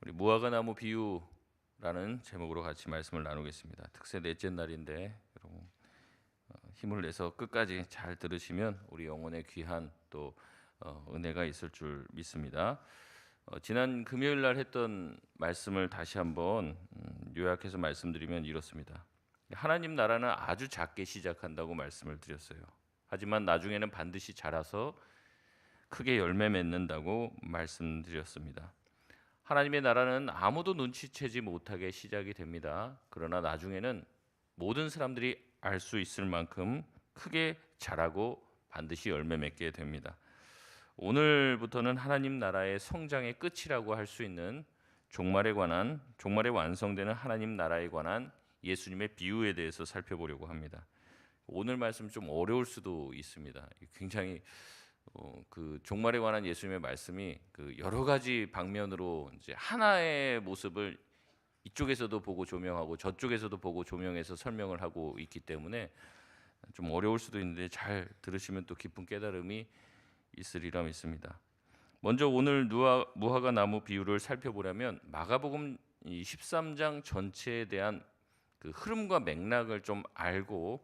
우리 무화과 나무 비유라는 제목으로 같이 말씀을 나누겠습니다. 특세 넷째 날인데 여러분 힘을 내서 끝까지 잘 들으시면 우리 영혼에 귀한 또 은혜가 있을 줄 믿습니다. 지난 금요일 날 했던 말씀을 다시 한번 요약해서 말씀드리면 이렇습니다. 하나님 나라는 아주 작게 시작한다고 말씀을 드렸어요. 하지만 나중에는 반드시 자라서 크게 열매 맺는다고 말씀드렸습니다. 하나님의 나라는 아무도 눈치채지 못하게 시작이 됩니다. 그러나 나중에는 모든 사람들이 알 수 있을 만큼 크게 자라고 반드시 열매 맺게 됩니다. 오늘부터는 하나님 나라의 성장의 끝이라고 할 수 있는 종말에 완성되는 하나님 나라에 관한 예수님의 비유에 대해서 살펴보려고 합니다. 오늘 말씀 좀 어려울 수도 있습니다. 굉장히 그 종말에 관한 예수님의 말씀이 그 여러 가지 방면으로 이제 하나의 모습을 이쪽에서도 보고 조명하고 저쪽에서도 보고 조명해서 설명을 하고 있기 때문에 좀 어려울 수도 있는데 잘 들으시면 또 깊은 깨달음이 있으리라 믿습니다. 먼저 오늘 무화과 나무 비유를 살펴보려면 마가복음 13장 전체에 대한 그 흐름과 맥락을 좀 알고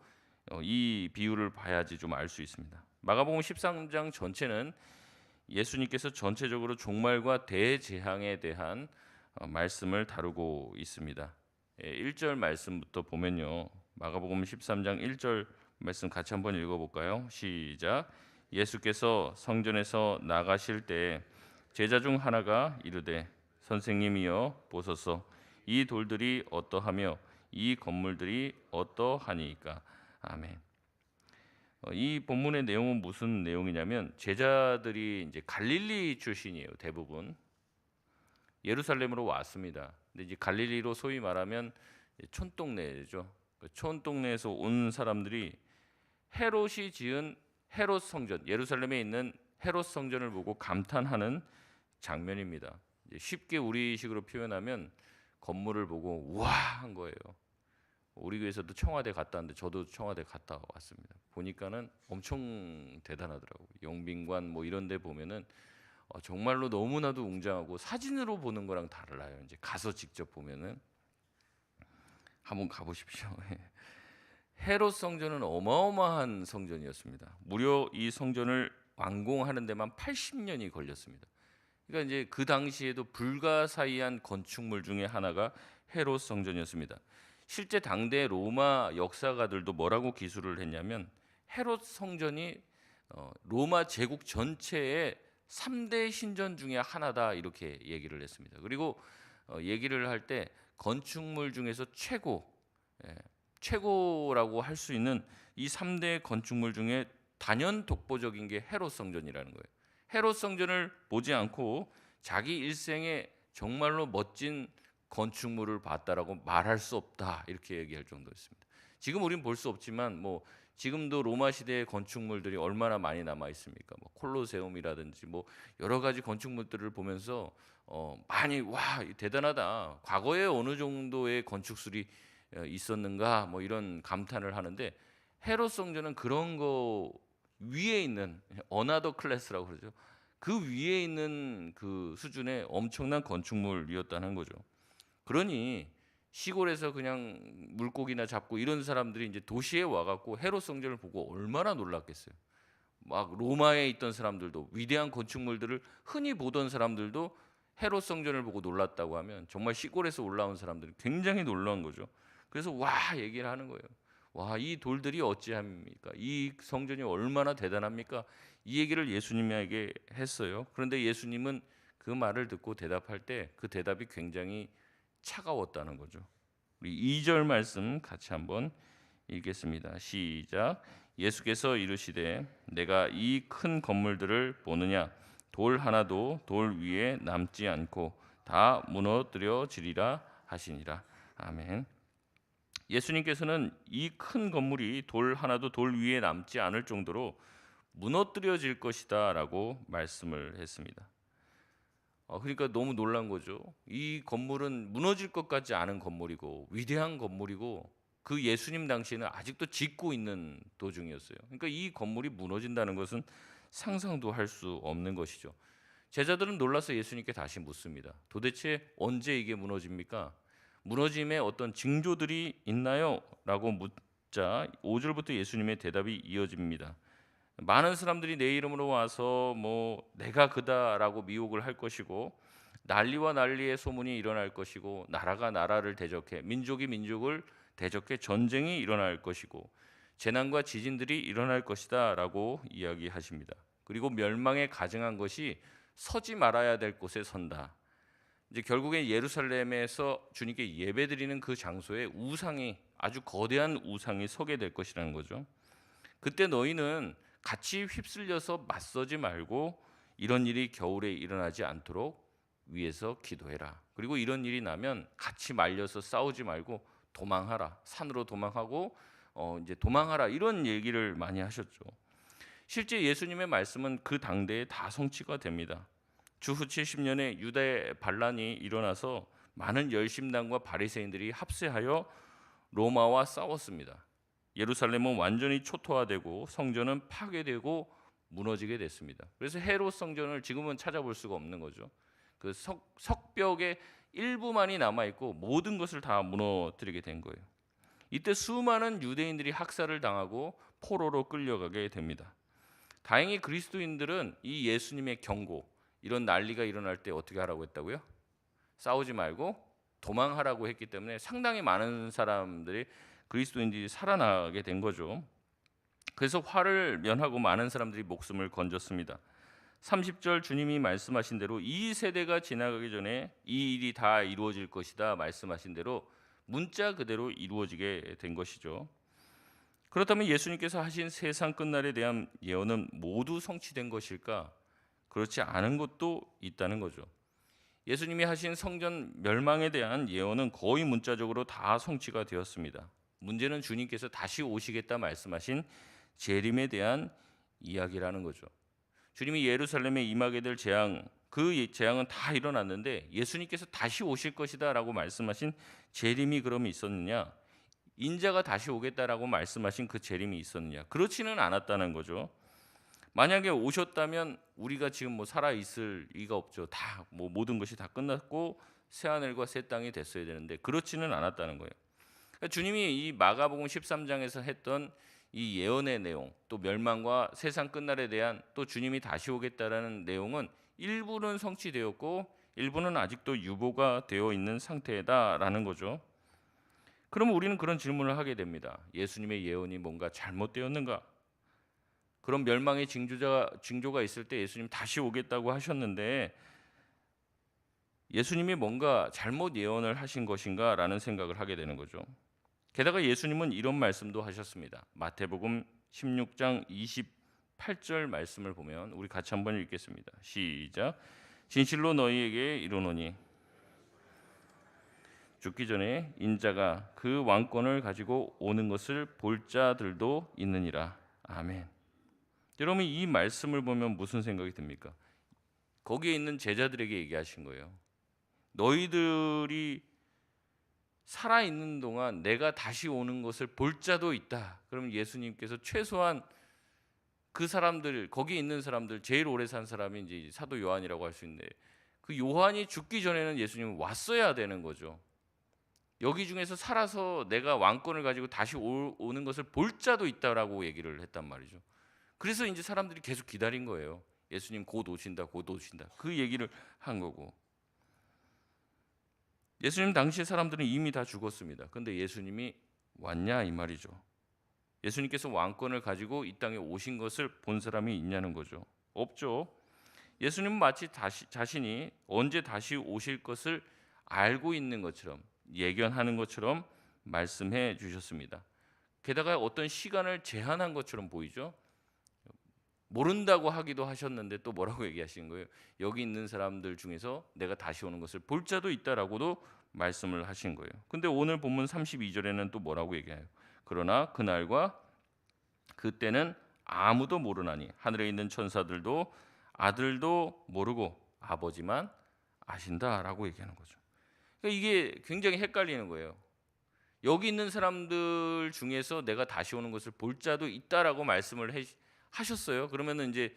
이 비유를 봐야지 좀 알 수 있습니다. 마가복음 13장 전체는 예수님께서 전체적으로 종말과 대재앙에 대한 말씀을 다루고 있습니다. 1절 말씀부터 보면요. 마가복음 13장 1절 말씀 같이 한번 읽어볼까요? 시작. 예수께서 성전에서 나가실 때 제자 중 하나가 이르되 선생님이여 보소서 이 돌들이 어떠하며 이 건물들이 어떠하니까. 아멘. 이 본문의 내용은 무슨 내용이냐면 제자들이 이제 갈릴리 출신이에요. 대부분 예루살렘으로 왔습니다. 근데 이제 갈릴리로 소위 말하면 촌동네죠. 촌동네에서 온 사람들이 헤롯이 지은 헤롯 성전, 예루살렘에 있는 헤롯 성전을 보고 감탄하는 장면입니다. 쉽게 우리식으로 표현하면 건물을 보고 우와 한 거예요. 우리 교회에서도 청와대 갔다 왔는데 저도 청와대 갔다 왔습니다. 보니까는 엄청 대단하더라고요. 영빈관 뭐 이런 데 보면은 정말로 너무나도 웅장하고 사진으로 보는 거랑 달라요. 이제 가서 직접 보면은 한번 가보십시오. 헤롯 성전은 어마어마한 성전이었습니다. 무려 이 성전을 완공하는 데만 80년이 걸렸습니다. 그러니까 이제 그 당시에도 불가사의한 건축물 중에 하나가 헤롯 성전이었습니다. 실제 당대 로마 역사가들도 뭐라고 기술을 했냐면 헤롯 성전이 로마 제국 전체의 3대 신전 중에 하나다 이렇게 얘기를 했습니다. 그리고 얘기를 할 때 건축물 중에서 최고라고 할 수 있는 이 3대 건축물 중에 단연 독보적인 게 헤롯 성전이라는 거예요. 헤롯 성전을 보지 않고 자기 일생에 정말로 멋진 건축물을 봤다라고 말할 수 없다 이렇게 얘기할 정도였습니다. 지금 우리는 볼 수 없지만 뭐 지금도 로마 시대의 건축물들이 얼마나 많이 남아 있습니까? 뭐 콜로세움이라든지 뭐 여러 가지 건축물들을 보면서 많이 와 대단하다. 과거에 어느 정도의 건축술이 있었는가 뭐 이런 감탄을 하는데 헤롯 성전은 그런 거 위에 있는 어나더 클래스라고 그러죠. 그 위에 있는 그 수준의 엄청난 건축물이었다는 거죠. 그러니 시골에서 그냥 물고기나 잡고 이런 사람들이 이제 도시에 와갖고 헤롯 성전을 보고 얼마나 놀랐겠어요. 막 로마에 있던 사람들도 위대한 건축물들을 흔히 보던 사람들도 헤롯 성전을 보고 놀랐다고 하면 정말 시골에서 올라온 사람들은 굉장히 놀란 거죠. 그래서 와 얘기를 하는 거예요. 와, 이 돌들이 어찌합니까? 이 성전이 얼마나 대단합니까? 이 얘기를 예수님에게 했어요. 그런데 예수님은 그 말을 듣고 대답할 때 그 대답이 굉장히 차가웠다는 거죠. 우리 2절 말씀 같이 한번 읽겠습니다. 시작. 예수께서 이르시되 내가 이 큰 건물들을 보느냐 돌 하나도 돌 위에 남지 않고 다 무너뜨려지리라 하시니라. 아멘. 예수님께서는 이 큰 건물이 돌 하나도 돌 위에 남지 않을 정도로 무너뜨려질 것이다라고 말씀을 했습니다. 그러니까 너무 놀란 거죠. 이 건물은 무너질 것 같지 않은 건물이고 위대한 건물이고 그 예수님 당시에는 아직도 짓고 있는 도중이었어요. 그러니까 이 건물이 무너진다는 것은 상상도 할 수 없는 것이죠. 제자들은 놀라서 예수님께 다시 묻습니다. 도대체 언제 이게 무너집니까? 무너짐의 어떤 징조들이 있나요? 라고 묻자 5절부터 예수님의 대답이 이어집니다. 많은 사람들이 내 이름으로 와서 내가 그다라고 미혹을 할 것이고, 난리와 난리의 소문이 일어날 것이고, 나라가 나라를 대적해 민족이 민족을 대적해 전쟁이 일어날 것이고, 재난과 지진들이 일어날 것이다 라고 이야기하십니다. 그리고 멸망에 가증한 것이 서지 말아야 될 곳에 선다. 이제 결국에 예루살렘에서 주님께 예배드리는 그 장소에 우상이, 아주 거대한 우상이 서게 될 것이라는 거죠. 그때 너희는 같이 휩쓸려서 맞서지 말고 이런 일이 겨울에 일어나지 않도록 위에서 기도해라. 그리고 이런 일이 나면 같이 말려서 싸우지 말고 도망하라. 산으로 도망하고 이제 도망하라. 이런 얘기를 많이 하셨죠. 실제 예수님의 말씀은 그 당대에 다 성취가 됩니다. 주후 70년에 유대 반란이 일어나서 많은 열심당과 바리새인들이 합세하여 로마와 싸웠습니다. 예루살렘은 완전히 초토화되고 성전은 파괴되고 무너지게 됐습니다. 그래서 헤롯 성전을 지금은 찾아볼 수가 없는 거죠. 그 석벽의 일부만이 남아 있고 모든 것을 다 무너뜨리게 된 거예요. 이때 수많은 유대인들이 학살을 당하고 포로로 끌려가게 됩니다. 다행히 그리스도인들은 이 예수님의 경고, 이런 난리가 일어날 때 어떻게 하라고 했다고요? 싸우지 말고 도망하라고 했기 때문에 상당히 많은 사람들이, 그리스도인들이 살아나게 된 거죠. 그래서 화를 면하고 많은 사람들이 목숨을 건졌습니다. 30절 주님이 말씀하신 대로 이 세대가 지나가기 전에 이 일이 다 이루어질 것이다 말씀하신 대로 문자 그대로 이루어지게 된 것이죠. 그렇다면 예수님께서 하신 세상 끝날에 대한 예언은 모두 성취된 것일까? 그렇지 않은 것도 있다는 거죠. 예수님이 하신 성전 멸망에 대한 예언은 거의 문자적으로 다 성취가 되었습니다. 문제는 주님께서 다시 오시겠다 말씀하신 재림에 대한 이야기라는 거죠. 주님이 예루살렘에 임하게 될 재앙, 그 재앙은 다 일어났는데 예수님께서 다시 오실 것이다 라고 말씀하신 재림이 그럼 있었느냐? 인자가 다시 오겠다라고 말씀하신 그 재림이 있었느냐? 그렇지는 않았다는 거죠. 만약에 오셨다면 우리가 지금 살아 있을 리가 없죠. 다 모든 것이 다 끝났고 새 하늘과 새 땅이 됐어야 되는데 그렇지는 않았다는 거예요. 그러니까 주님이 이 마가복음 13장에서 했던 이 예언의 내용, 또 멸망과 세상 끝날에 대한, 또 주님이 다시 오겠다라는 내용은 일부는 성취되었고 일부는 아직도 유보가 되어 있는 상태다라는 거죠. 그러면 우리는 그런 질문을 하게 됩니다. 예수님의 예언이 뭔가 잘못되었는가? 그런 멸망의 징조가 있을 때 예수님 다시 오겠다고 하셨는데 예수님이 뭔가 잘못 예언을 하신 것인가 라는 생각을 하게 되는 거죠. 게다가 예수님은 이런 말씀도 하셨습니다. 마태복음 16장 28절 말씀을 보면 우리 같이 한번 읽겠습니다. 시작. 진실로 너희에게 이르노니 죽기 전에 인자가 그 왕권을 가지고 오는 것을 볼 자들도 있느니라. 아멘. 여러분, 이 말씀을 보면 무슨 생각이 듭니까? 거기에 있는 제자들에게 얘기하신 거예요. 너희들이 살아있는 동안 내가 다시 오는 것을 볼 자도 있다. 그러면 예수님께서 최소한 그 사람들, 거기 있는 사람들, 제일 오래 산 사람이 이제 사도 요한이라고 할 수 있는데 그 요한이 죽기 전에는 예수님은 왔어야 되는 거죠. 여기 중에서 살아서 내가 왕권을 가지고 다시 오는 것을 볼 자도 있다라고 얘기를 했단 말이죠. 그래서 이제 사람들이 계속 기다린 거예요. 예수님 곧 오신다, 곧 오신다. 그 얘기를 한 거고. 예수님 당시에 사람들은 이미 다 죽었습니다. 그런데 예수님이 왔냐 이 말이죠. 예수님께서 왕권을 가지고 이 땅에 오신 것을 본 사람이 있냐는 거죠. 없죠. 예수님은 마치 자신이 언제 다시 오실 것을 알고 있는 것처럼, 예견하는 것처럼 말씀해 주셨습니다. 게다가 어떤 시간을 제한한 것처럼 보이죠. 모른다고 하기도 하셨는데 또 뭐라고 얘기하시는 거예요? 여기 있는 사람들 중에서 내가 다시 오는 것을 볼 자도 있다라고도 말씀을 하신 거예요. 근데 오늘 본문 32절에는 또 뭐라고 얘기해요? 그러나 그날과 그때는 아무도 모르나니 하늘에 있는 천사들도 아들도 모르고 아버지만 아신다라고 얘기하는 거죠. 그러니까 이게 굉장히 헷갈리는 거예요. 여기 있는 사람들 중에서 내가 다시 오는 것을 볼 자도 있다라고 말씀을 하셨어요. 그러면은 이제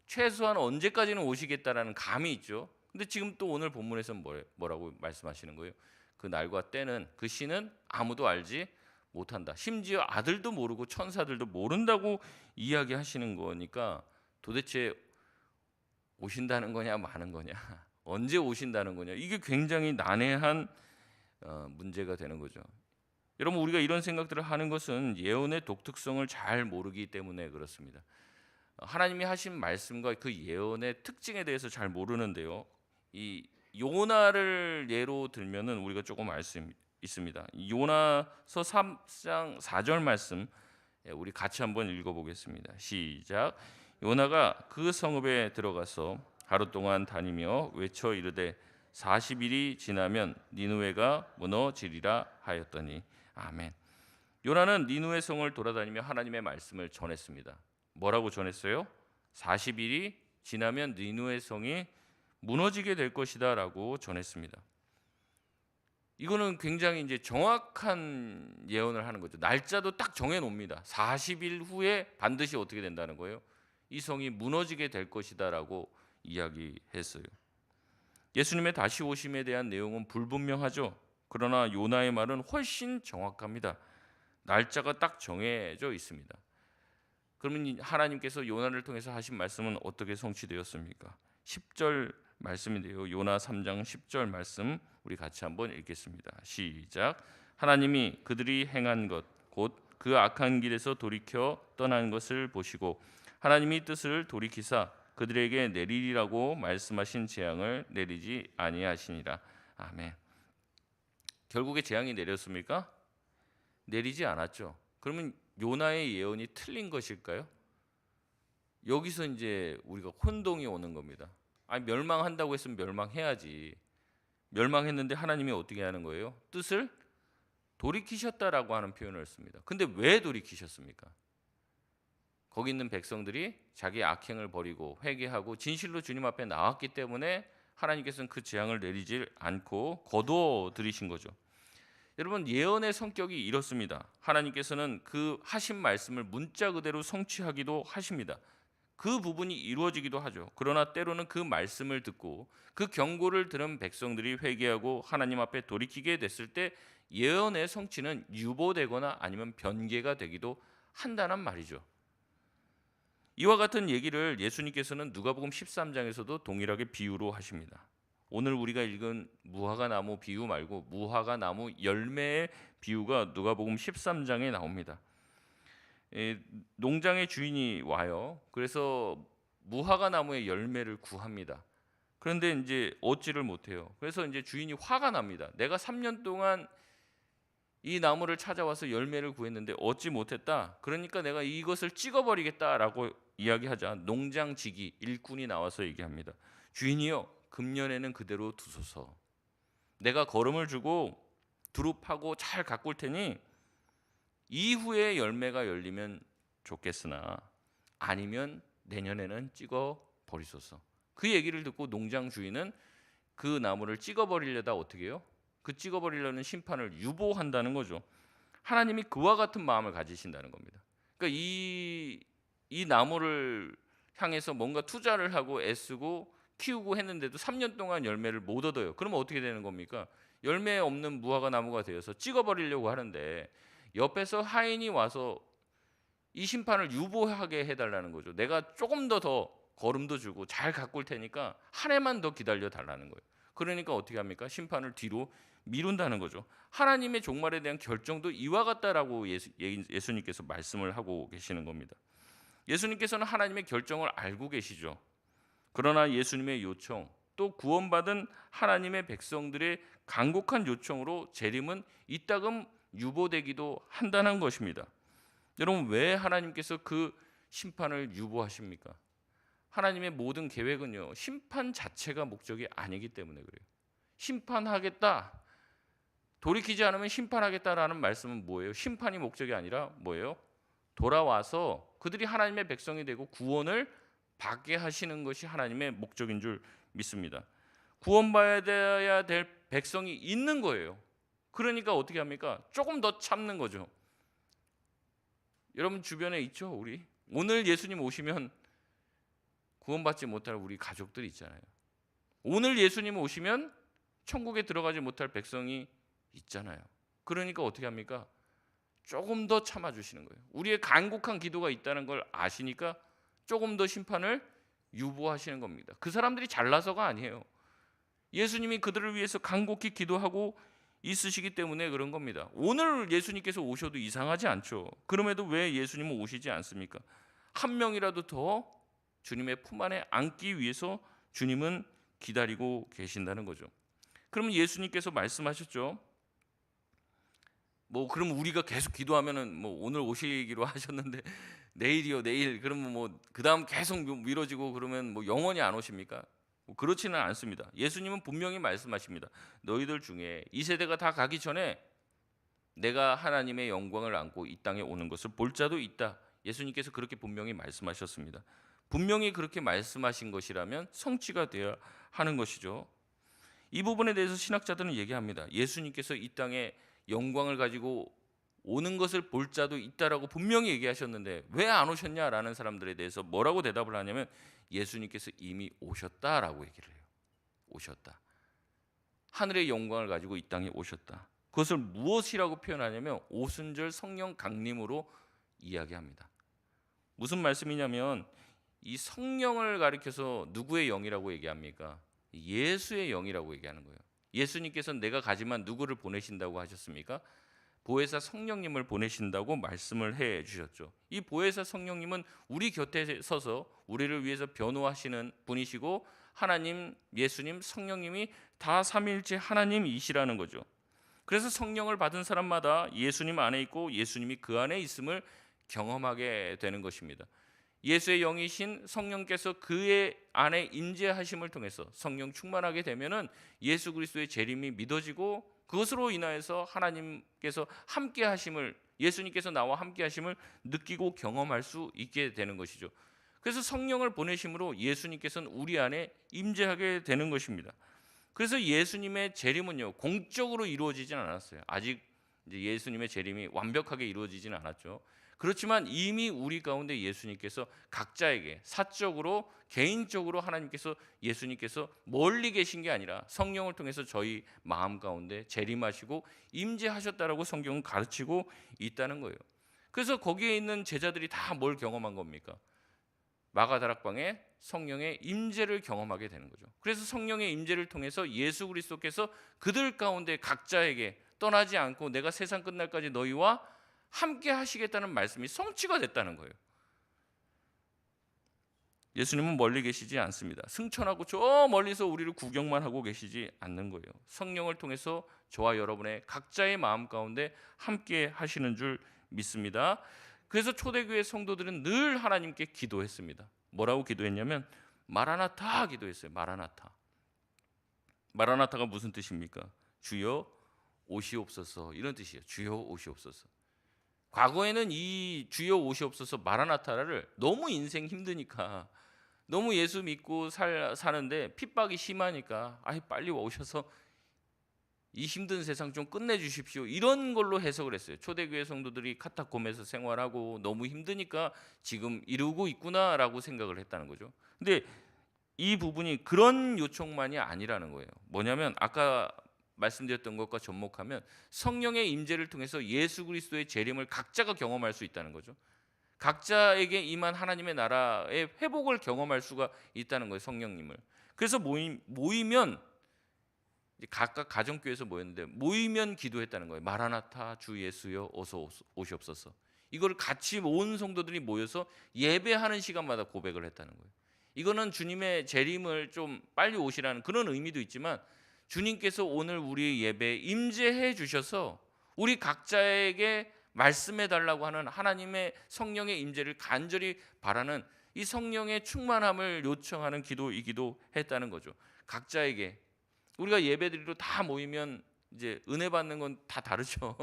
최소한 언제까지는 오시겠다라는 감이 있죠. 근데 지금 또 오늘 본문에서 뭐라고 말씀하시는 거예요? 그 날과 때는, 그 시는 아무도 알지 못한다. 심지어 아들도 모르고 천사들도 모른다고 이야기하시는 거니까 도대체 오신다는 거냐 마는 거냐, 언제 오신다는 거냐, 이게 굉장히 난해한 문제가 되는 거죠. 여러분, 우리가 이런 생각들을 하는 것은 예언의 독특성을 잘 모르기 때문에 그렇습니다. 하나님이 하신 말씀과 그 예언의 특징에 대해서 잘 모르는데요. 이 요나를 예로 들면은 우리가 조금 알 수 있습니다. 요나서 3장 4절 말씀 우리 같이 한번 읽어보겠습니다. 시작. 요나가 그 성읍에 들어가서 하루 동안 다니며 외쳐 이르되 40일이 지나면 니느웨가 무너지리라 하였더니 아멘. 요나는 니느웨 성을 돌아다니며 하나님의 말씀을 전했습니다. 뭐라고 전했어요? 40일이 지나면 니느웨 성이 무너지게 될 것이다라고 전했습니다. 이거는 굉장히 이제 정확한 예언을 하는 거죠. 날짜도 딱 정해 놓습니다. 40일 후에 반드시 어떻게 된다는 거예요? 이 성이 무너지게 될 것이다라고 이야기했어요. 예수님의 다시 오심에 대한 내용은 불분명하죠. 그러나 요나의 말은 훨씬 정확합니다. 날짜가 딱 정해져 있습니다. 그러면 하나님께서 요나를 통해서 하신 말씀은 어떻게 성취되었습니까? 10절 말씀인데요. 요나 3장 10절 말씀 우리 같이 한번 읽겠습니다. 시작. 하나님이 그들이 행한 것 곧 그 악한 길에서 돌이켜 떠난 것을 보시고 하나님이 뜻을 돌이키사 그들에게 내리리라고 말씀하신 재앙을 내리지 아니하시니라. 아멘. 결국에 재앙이 내렸습니까? 내리지 않았죠. 그러면 요나의 예언이 틀린 것일까요? 여기서 이제 우리가 혼동이 오는 겁니다. 아니, 멸망한다고 했으면 멸망해야지. 멸망했는데 하나님이 어떻게 하는 거예요? 뜻을 돌이키셨다라고 하는 표현을 씁니다. 근데 왜 돌이키셨습니까? 거기 있는 백성들이 자기 악행을 버리고 회개하고 진실로 주님 앞에 나왔기 때문에 하나님께서는 그 재앙을 내리질 않고 거두어 들이신 거죠. 여러분, 예언의 성격이 이렇습니다. 하나님께서는 그 하신 말씀을 문자 그대로 성취하기도 하십니다. 그 부분이 이루어지기도 하죠. 그러나 때로는 그 말씀을 듣고 그 경고를 들은 백성들이 회개하고 하나님 앞에 돌이키게 됐을 때 예언의 성취는 유보되거나 아니면 변개가 되기도 한다는 말이죠. 이와 같은 얘기를 예수님께서는 누가복음 13장에서도 동일하게 비유로 하십니다. 오늘 우리가 읽은 무화과 나무 비유 말고 무화과 나무 열매의 비유가 누가복음 13장에 나옵니다. 농장의 주인이 와요. 그래서 무화과 나무의 열매를 구합니다. 그런데 이제 얻지를 못해요. 그래서 이제 주인이 화가 납니다. 내가 3년 동안 이 나무를 찾아와서 열매를 구했는데 얻지 못했다. 그러니까 내가 이것을 찍어버리겠다라고 이야기하자 농장직이 일꾼이 나와서 얘기합니다. 주인이요, 금년에는 그대로 두소서. 내가 거름을 주고 두릅하고 잘 가꿀 테니 이후에 열매가 열리면 좋겠으나 아니면 내년에는 찍어 버리소서. 그 얘기를 듣고 농장 주인은 그 나무를 찍어 버리려다 어떻게 해요? 그 찍어 버리려는 심판을 유보한다는 거죠. 하나님이 그와 같은 마음을 가지신다는 겁니다. 그러니까 이 나무를 향해서 뭔가 투자를 하고 애쓰고 키우고 했는데도 3년 동안 열매를 못 얻어요. 그러면 어떻게 되는 겁니까? 열매 없는 무화과 나무가 되어서 찍어 버리려고 하는데 옆에서 하인이 와서 이 심판을 유보하게 해달라는 거죠. 내가 조금 더 거름도 주고 잘 가꿀 테니까 한 해만 더 기다려 달라는 거예요. 그러니까 어떻게 합니까? 심판을 뒤로 미룬다는 거죠. 하나님의 종말에 대한 결정도 이와 같다라고 예수님께서 말씀을 하고 계시는 겁니다. 예수님께서는 하나님의 결정을 알고 계시죠. 그러나 예수님의 요청, 또 구원받은 하나님의 백성들의 간곡한 요청으로 재림은 이따금 유보되기도 한다는 것입니다. 여러분, 왜 하나님께서 그 심판을 유보하십니까? 하나님의 모든 계획은요, 심판 자체가 목적이 아니기 때문에 그래요. 심판하겠다, 돌이키지 않으면 심판하겠다라는 말씀은 뭐예요? 심판이 목적이 아니라 뭐예요? 돌아와서 그들이 하나님의 백성이 되고 구원을 받게 하시는 것이 하나님의 목적인 줄 믿습니다. 구원받아야 될 백성이 있는 거예요. 그러니까 어떻게 합니까? 조금 더 참는 거죠. 여러분 주변에 있죠, 우리. 오늘 예수님 오시면 구원받지 못할 우리 가족들이 있잖아요. 오늘 예수님 오시면 천국에 들어가지 못할 백성이 있잖아요. 그러니까 어떻게 합니까? 조금 더 참아주시는 거예요. 우리의 간곡한 기도가 있다는 걸 아시니까 조금 더 심판을 유보하시는 겁니다. 그 사람들이 잘나서가 아니에요. 예수님이 그들을 위해서 간곡히 기도하고 있으시기 때문에 그런 겁니다. 오늘 예수님께서 오셔도 이상하지 않죠. 그럼에도 왜 예수님은 오시지 않습니까? 한 명이라도 더 주님의 품 안에 안기 위해서 주님은 기다리고 계신다는 거죠. 그러면 예수님께서 말씀하셨죠. 뭐 그럼 우리가 계속 기도하면은 뭐 오늘 오시기로 하셨는데 내일이요, 내일 그러면 뭐 그다음 계속 미뤄지고 그러면 뭐 영원히 안 오십니까? 뭐 그렇지는 않습니다. 예수님은 분명히 말씀하십니다. 너희들 중에 이 세대가 다 가기 전에 내가 하나님의 영광을 안고 이 땅에 오는 것을 볼 자도 있다. 예수님께서 그렇게 분명히 말씀하셨습니다. 분명히 그렇게 말씀하신 것이라면 성취가 되어야 하는 것이죠. 이 부분에 대해서 신학자들은 얘기합니다. 예수님께서 이 땅에 영광을 가지고 오는 것을 볼 자도 있다라고 분명히 얘기하셨는데 왜 안 오셨냐라는 사람들에 대해서 뭐라고 대답을 하냐면 예수님께서 이미 오셨다라고 얘기를 해요. 오셨다. 하늘의 영광을 가지고 이 땅에 오셨다. 그것을 무엇이라고 표현하냐면 오순절 성령 강림으로 이야기합니다. 무슨 말씀이냐면 이 성령을 가리켜서 누구의 영이라고 얘기합니까? 예수의 영이라고 얘기하는 거예요. 예수님께서 내가 가지만 누구를 보내신다고 하셨습니까? 보혜사 성령님을 보내신다고 말씀을 해 주셨죠. 이 보혜사 성령님은 우리 곁에 서서 우리를 위해서 변호하시는 분이시고 하나님, 예수님, 성령님이 다 삼위일체 하나님이시라는 거죠. 그래서 성령을 받은 사람마다 예수님 안에 있고 예수님이 그 안에 있음을 경험하게 되는 것입니다. 예수의 영이신 성령께서 그의 안에 임재하심을 통해서 성령 충만하게 되면은 예수 그리스도의 재림이 믿어지고 그것으로 인하여서 하나님께서 함께 하심을, 예수님께서 나와 함께 하심을 느끼고 경험할 수 있게 되는 것이죠. 그래서 성령을 보내심으로 예수님께서는 우리 안에 임재하게 되는 것입니다. 그래서 예수님의 재림은요 공적으로 이루어지진 않았어요. 아직 이제 예수님의 재림이 완벽하게 이루어지지는 않았죠. 그렇지만 이미 우리 가운데 예수님께서 각자에게 사적으로 개인적으로 하나님께서 예수님께서 멀리 계신 게 아니라 성령을 통해서 저희 마음 가운데 재림하시고 임재하셨다라고 성경은 가르치고 있다는 거예요. 그래서 거기에 있는 제자들이 다 뭘 경험한 겁니까? 마가다락방에 성령의 임재를 경험하게 되는 거죠. 그래서 성령의 임재를 통해서 예수 그리스도께서 그들 가운데 각자에게 떠나지 않고 내가 세상 끝날까지 너희와 함께 하시겠다는 말씀이 성취가 됐다는 거예요. 예수님은 멀리 계시지 않습니다. 승천하고 저 멀리서 우리를 구경만 하고 계시지 않는 거예요. 성령을 통해서 저와 여러분의 각자의 마음 가운데 함께 하시는 줄 믿습니다. 그래서 초대교회 성도들은 늘 하나님께 기도했습니다. 뭐라고 기도했냐면 마라나타 기도했어요. 마라나타. 마라나타가 무슨 뜻입니까? 주여 오시옵소서 이런 뜻이에요. 주여 오시옵소서. 과거에는 이 주여 오시옵소서 마라나타를 너무 인생 힘드니까 너무 예수 믿고 사는데 핍박이 심하니까 빨리 오셔서 이 힘든 세상 좀 끝내주십시오 이런 걸로 해석을 했어요. 초대교회 성도들이 카타콤에서 생활하고 너무 힘드니까 지금 이러고 있구나라고 생각을 했다는 거죠. 근데 이 부분이 그런 요청만이 아니라는 거예요. 뭐냐면 아까 말씀드렸던 것과 접목하면 성령의 임재를 통해서 예수 그리스도의 재림을 각자가 경험할 수 있다는 거죠. 각자에게 임한 하나님의 나라의 회복을 경험할 수가 있다는 거예요. 성령님을. 그래서 모이면 각각 가정교회에서 모였는데 모이면 기도했다는 거예요. 마라나타 주 예수여 어서 오시옵소서. 이걸 같이 온 성도들이 모여서 예배하는 시간마다 고백을 했다는 거예요. 이거는 주님의 재림을 좀 빨리 오시라는 그런 의미도 있지만 주님께서 오늘 우리 예배에 임재해 주셔서 우리 각자에게 말씀해 달라고 하는 하나님의 성령의 임재를 간절히 바라는 이 성령의 충만함을 요청하는 기도이기도 했다는 거죠. 각자에게 우리가 예배드리러 다 모이면 이제 은혜 받는 건 다 다르죠.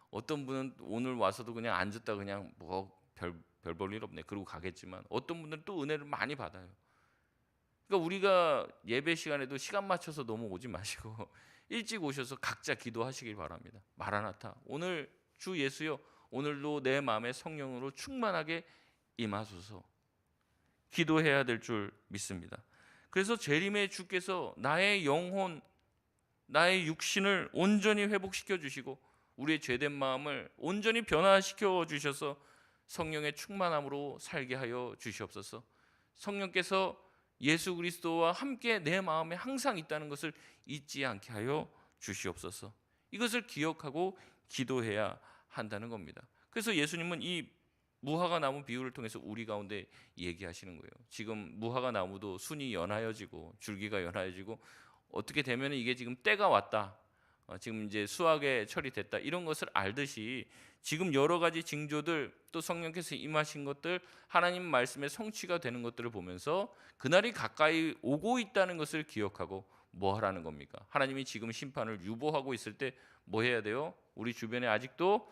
어떤 분은 오늘 와서도 그냥 앉았다 그냥 뭐 별 볼 일 없네 그러고 가겠지만 어떤 분들은 또 은혜를 많이 받아요. 그러니까 우리가 예배 시간에도 시간 맞춰서 너무 오지 마시고 일찍 오셔서 각자 기도하시길 바랍니다. 마라나타 오늘 주 예수여 오늘도 내 마음에 성령으로 충만하게 임하소서. 기도해야 될 줄 믿습니다. 그래서 재림의 주께서 나의 영혼, 나의 육신을 온전히 회복시켜 주시고 우리의 죄된 마음을 온전히 변화시켜 주셔서 성령의 충만함으로 살게 하여 주시옵소서. 성령께서 예수 그리스도와 함께 내 마음에 항상 있다는 것을 잊지 않게 하여 주시옵소서. 이것을 기억하고 기도해야 한다는 겁니다. 그래서 예수님은 이 무화과 나무 비유를 통해서 우리 가운데 얘기하시는 거예요. 지금 무화과 나무도 순이 연하여지고 줄기가 연하여지고 어떻게 되면 이게 지금 때가 왔다, 지금 이제 수확의 철이 됐다, 이런 것을 알듯이 지금 여러 가지 징조들, 또 성령께서 임하신 것들, 하나님 말씀의 성취가 되는 것들을 보면서 그날이 가까이 오고 있다는 것을 기억하고 뭐 하라는 겁니까? 하나님이 지금 심판을 유보하고 있을 때 뭐 해야 돼요? 우리 주변에 아직도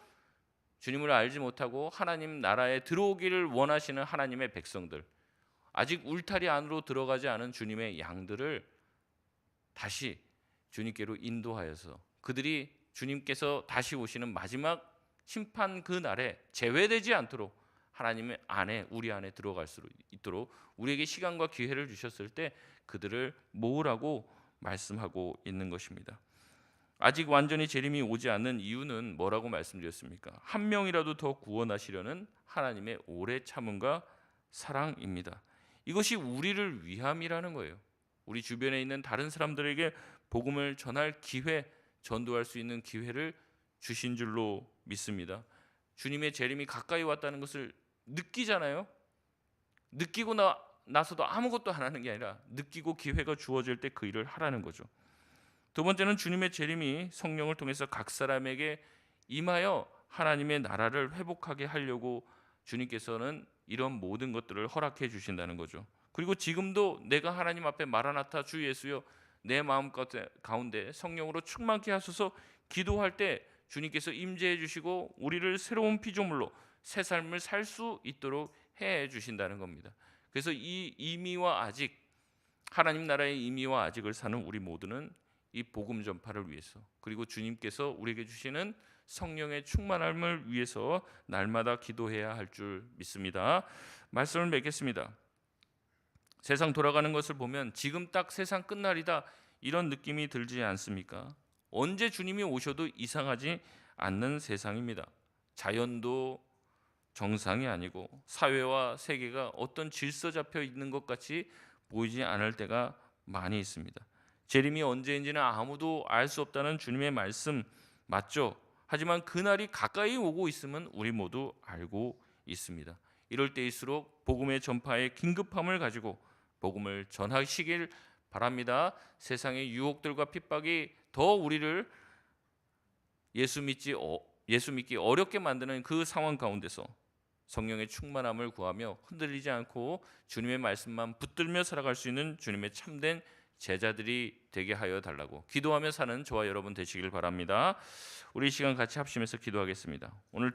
주님을 알지 못하고 하나님 나라에 들어오기를 원하시는 하나님의 백성들, 아직 울타리 안으로 들어가지 않은 주님의 양들을 다시 주님께로 인도하여서 그들이 주님께서 다시 오시는 마지막 심판 그 날에 제외되지 않도록 하나님의 안에, 우리 안에 들어갈 수 있도록 우리에게 시간과 기회를 주셨을 때 그들을 모으라고 말씀하고 있는 것입니다. 아직 완전히 재림이 오지 않는 이유는 뭐라고 말씀드렸습니까? 한 명이라도 더 구원하시려는 하나님의 오래 참음과 사랑입니다. 이것이 우리를 위함이라는 거예요. 우리 주변에 있는 다른 사람들에게 복음을 전할 기회, 전도할 수 있는 기회를 주신 줄로 믿습니다. 주님의 재림이 가까이 왔다는 것을 느끼잖아요. 느끼고 나서도 아무것도 안 하는 게 아니라 느끼고 기회가 주어질 때 그 일을 하라는 거죠. 두 번째는 주님의 재림이 성령을 통해서 각 사람에게 임하여 하나님의 나라를 회복하게 하려고 주님께서는 이런 모든 것들을 허락해 주신다는 거죠. 그리고 지금도 내가 하나님 앞에 마라나타 주 예수여 내 마음 가운데 성령으로 충만케 하소서 기도할 때 주님께서 임재해 주시고 우리를 새로운 피조물로 새 삶을 살 수 있도록 해 주신다는 겁니다. 그래서 이 임의와 아직, 하나님 나라의 임의와 아직을 사는 우리 모두는 이 복음 전파를 위해서, 그리고 주님께서 우리에게 주시는 성령의 충만함을 위해서 날마다 기도해야 할 줄 믿습니다. 말씀을 맺겠습니다. 세상 돌아가는 것을 보면 지금 딱 세상 끝날이다, 이런 느낌이 들지 않습니까? 언제 주님이 오셔도 이상하지 않는 세상입니다. 자연도 정상이 아니고 사회와 세계가 어떤 질서 잡혀 있는 것 같이 보이지 않을 때가 많이 있습니다. 재림이 언제인지는 아무도 알 수 없다는 주님의 말씀 맞죠? 하지만 그날이 가까이 오고 있음은 우리 모두 알고 있습니다. 이럴 때일수록 복음의 전파에 긴급함을 가지고 복음을 전하시길 바랍니다. 세상의 유혹들과 핍박이 더 우리를 예수 믿기 어렵게 만드는 그 상황 가운데서 성령의 충만함을 구하며 흔들리지 않고 주님의 말씀만 붙들며 살아갈 수 있는 주님의 참된 제자들이 되게 하여 달라고 기도하며 사는 저와 여러분 되시길 바랍니다. 우리 이 시간 같이 합심해서 기도하겠습니다. 오늘